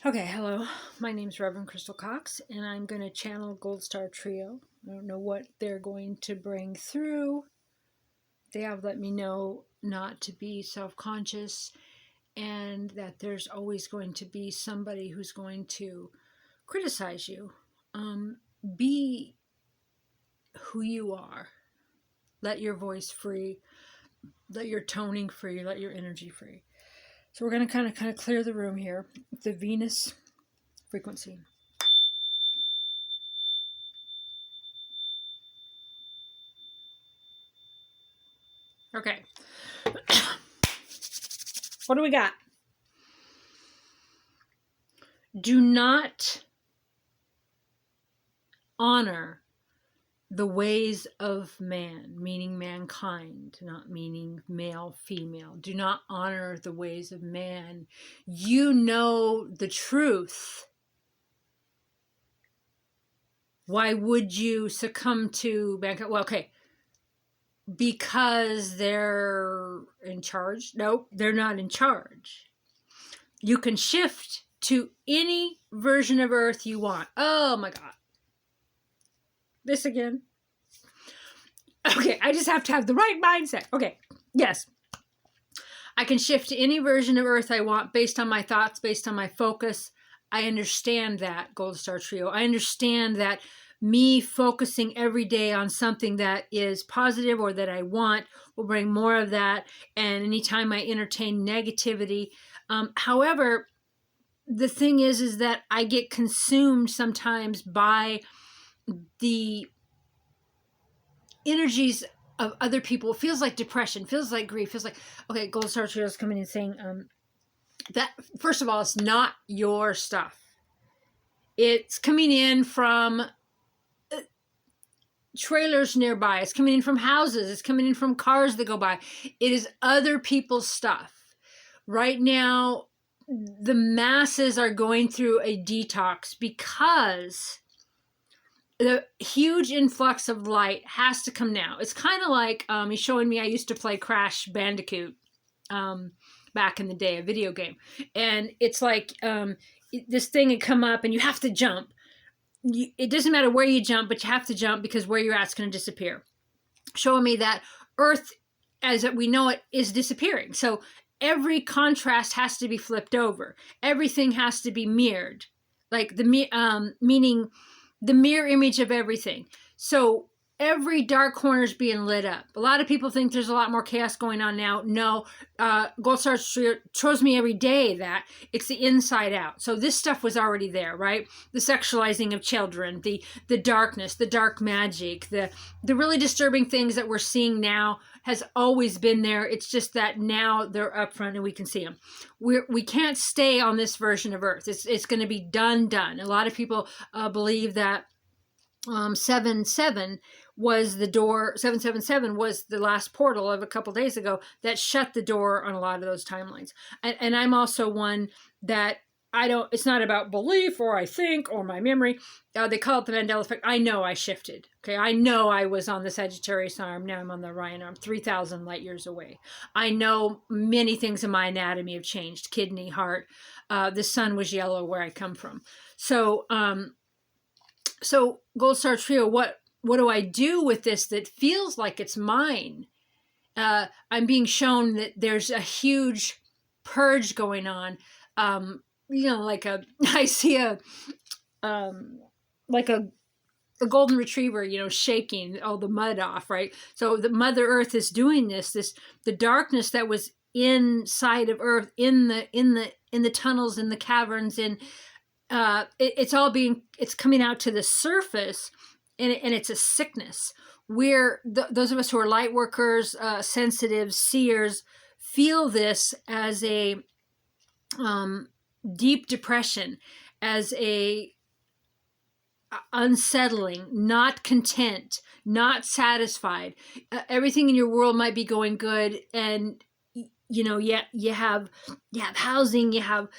Okay, hello. My name's Reverend Crystal Cox, and I'm going to channel Gold Star Trio. I don't know what they're going to bring through. They have let me know not to be self-conscious and that there's always going to be somebody who's going to criticize you. Be who you are. Let your voice free. Let your toning free. Let your energy free. So we're going to kind of clear the room here. The Venus frequency. Okay. What do we got? Do not honor the ways of man, meaning mankind, not meaning male, female. Do not honor the ways of man. You know the truth. Why would you succumb to mankind? Well, okay, because they're in charge? Nope, they're not in charge. You can shift to any version of Earth you want. Oh my God. This again. Okay, I just have to have the right mindset. Okay, yes. I can shift to any version of Earth I want based on my thoughts, based on my focus. I understand that, Gold Star Trio. I understand that me focusing every day on something that is positive or that I want will bring more of that. And anytime I entertain negativity. However, the thing is that I get consumed sometimes by the energies of other people. It feels like depression, feels like grief, feels like, okay, Gold Star Trio is coming in saying that, first of all, it's not your stuff. It's coming in from trailers nearby. It's coming in from houses. It's coming in from cars that go by. It is other people's stuff. Right now, the masses are going through a detox because the huge influx of light has to come now. It's kind of like he's showing me. I used to play Crash Bandicoot back in the day, a video game, and it's like this thing had come up, and you have to jump. It doesn't matter where you jump, but you have to jump because where you're at's going to disappear. Showing me that Earth, as we know it, is disappearing. So every contrast has to be flipped over. Everything has to be mirrored, like meaning the mirror image of everything. So every dark corner is being lit up. A lot of people think there's a lot more chaos going on now. No, Gold Star shows me every day that it's the inside out. So this stuff was already there, right? The sexualizing of children, the darkness, the dark magic, the really disturbing things that we're seeing now has always been there. It's just that now they're up front and we can see them. We can't stay on this version of Earth. It's going to be done. A lot of people believe that 7/7 was the door. 7/7 was the last portal of a couple days ago that shut the door on a lot of those timelines. And I'm also one that it's not about belief or I think or my memory. They call it the Mandela effect. I know I shifted. Okay. I know I was on the Sagittarius arm. Now I'm on the Orion arm, 3,000 light years away. I know many things in my anatomy have changed. Kidney, heart. The sun was yellow where I come from. So Gold Star Trio, what do I do with this that feels like it's mine? I'm being shown that there's a huge purge going on. Like I see like a golden retriever, shaking all the mud off, right? So the Mother Earth is doing the darkness that was inside of Earth, in the tunnels, in the caverns, it's coming out to the surface, and it's a sickness. Those of us who are light workers, sensitive, seers, feel this as a deep depression, as a unsettling, not content, not satisfied. Everything in your world might be going good, and you have housing, you have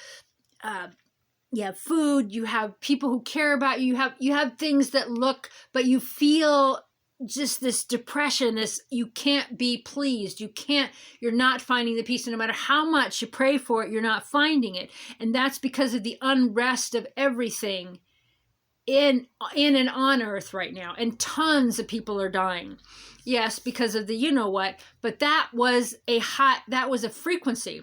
food, you have people who care about you, you have things that look, but you feel just this depression, this, you can't be pleased, you're not finding the peace, and no matter how much you pray for it, you're not finding it. And that's because of the unrest of everything in and on earth right now. And tons of people are dying. Yes, because of the you know what, but that was a frequency.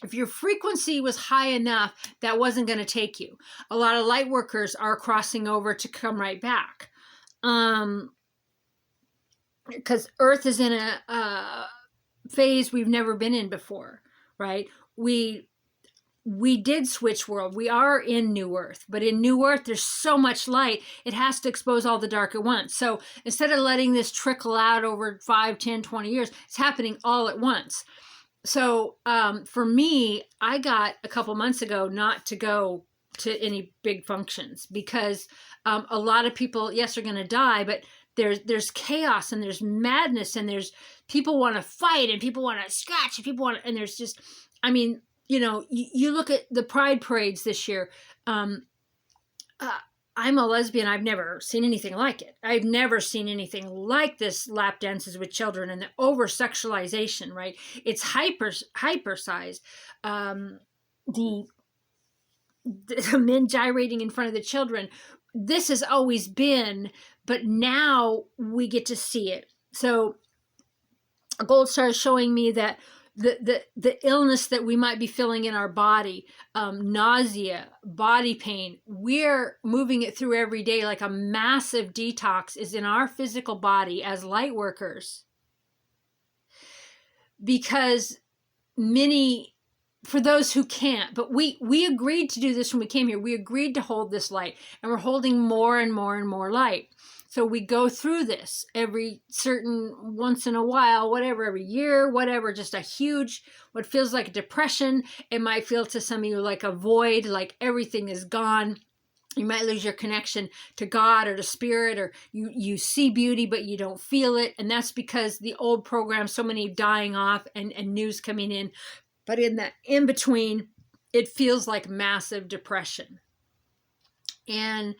If your frequency was high enough, that wasn't going to take you. A lot of light workers are crossing over to come right back. Because Earth is in a phase we've never been in before, right? We did switch world. We are in New Earth, but in New Earth, there's so much light, it has to expose all the dark at once. So instead of letting this trickle out over 5, 10, 20 years, it's happening all at once. So for me, I got a couple months ago not to go to any big functions because a lot of people, yes, are going to die, but there's chaos and there's madness and there's people want to fight and people want to scratch and people want to, and there's just, I mean, you know, you look at the pride parades this year. I'm a lesbian. I've never seen anything like it. I've never seen anything like this lap dances with children and the over sexualization, right? It's hypersized. The men gyrating in front of the children. This has always been, but now we get to see it. So a gold star is showing me that the illness that we might be feeling in our body, nausea, body pain, we're moving it through every day. Like a massive detox is in our physical body as light workers. Because many, for those who can't, but we agreed to do this when we came here. We agreed to hold this light, and we're holding more and more and more light. So we go through this every certain once in a while, whatever, every year, whatever, just a huge, what feels like a depression. It might feel to some of you like a void, like everything is gone. You might lose your connection to God or to spirit, or you see beauty, but you don't feel it. And that's because the old program, so many dying off and news coming in. But in the in between, it feels like massive depression. And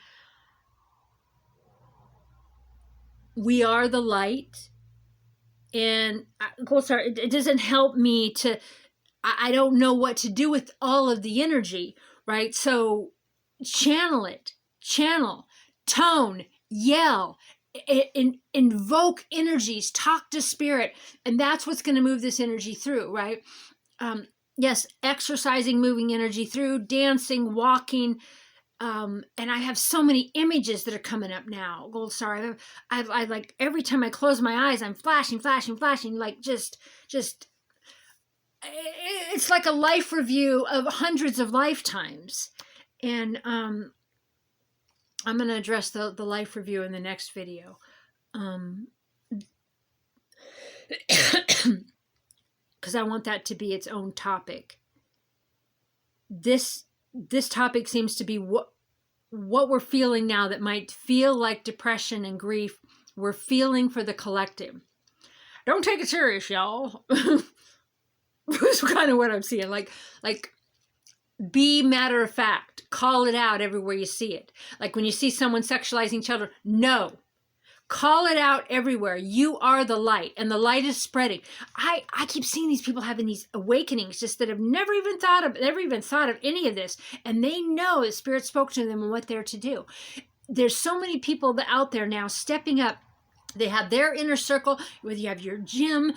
we are the light, and gold star, it doesn't help me to, I don't know what to do with all of the energy, right? So channel it, tone, yell, invoke energies, talk to spirit, and that's what's going to move this energy through, right? Yes, exercising, moving energy through, dancing, walking. And I have so many images that are coming up now. Gold star. I like every time I close my eyes, I'm flashing, like just. It's like a life review of hundreds of lifetimes, and I'm going to address the life review in the next video. Because I want that to be its own topic. This topic seems to be what we're feeling now that might feel like depression and grief. We're feeling for the collective. Don't take it serious, y'all. That's kind of what I'm seeing. Like, be matter of fact. Call it out everywhere you see it. Like when you see someone sexualizing children, no. Call it out everywhere. You are the light, and the light is spreading. I keep seeing these people having these awakenings just that have never even thought of any of this, and they know that Spirit spoke to them and what they're to do. There's so many people out there now stepping up. They have their inner circle, whether you have your gym,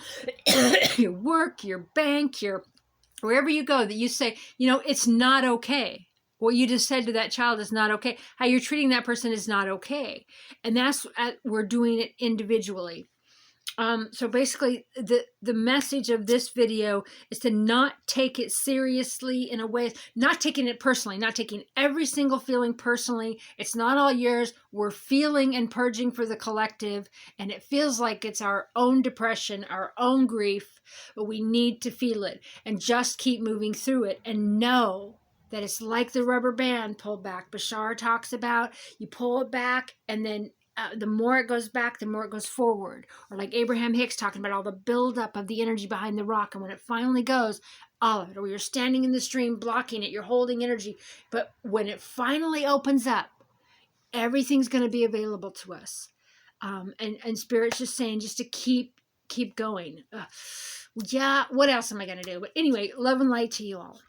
your work, your bank, your wherever you go, that you say, you know, it's not okay. What you just said to that child is not okay. How you're treating that person is not okay. And that's, we're doing it individually. So basically, the message of this video is to not take it seriously in a way, not taking it personally, not taking every single feeling personally. It's not all yours. We're feeling and purging for the collective, and it feels like it's our own depression, our own grief, but we need to feel it and just keep moving through it and know that it's like the rubber band pulled back. Bashar talks about, you pull it back, and then the more it goes back, the more it goes forward. Or like Abraham Hicks talking about all the buildup of the energy behind the rock, and when it finally goes, all of it. Or you're standing in the stream blocking it, you're holding energy. But when it finally opens up, everything's going to be available to us. And Spirit's just saying just to keep going. Yeah, what else am I going to do? But anyway, love and light to you all.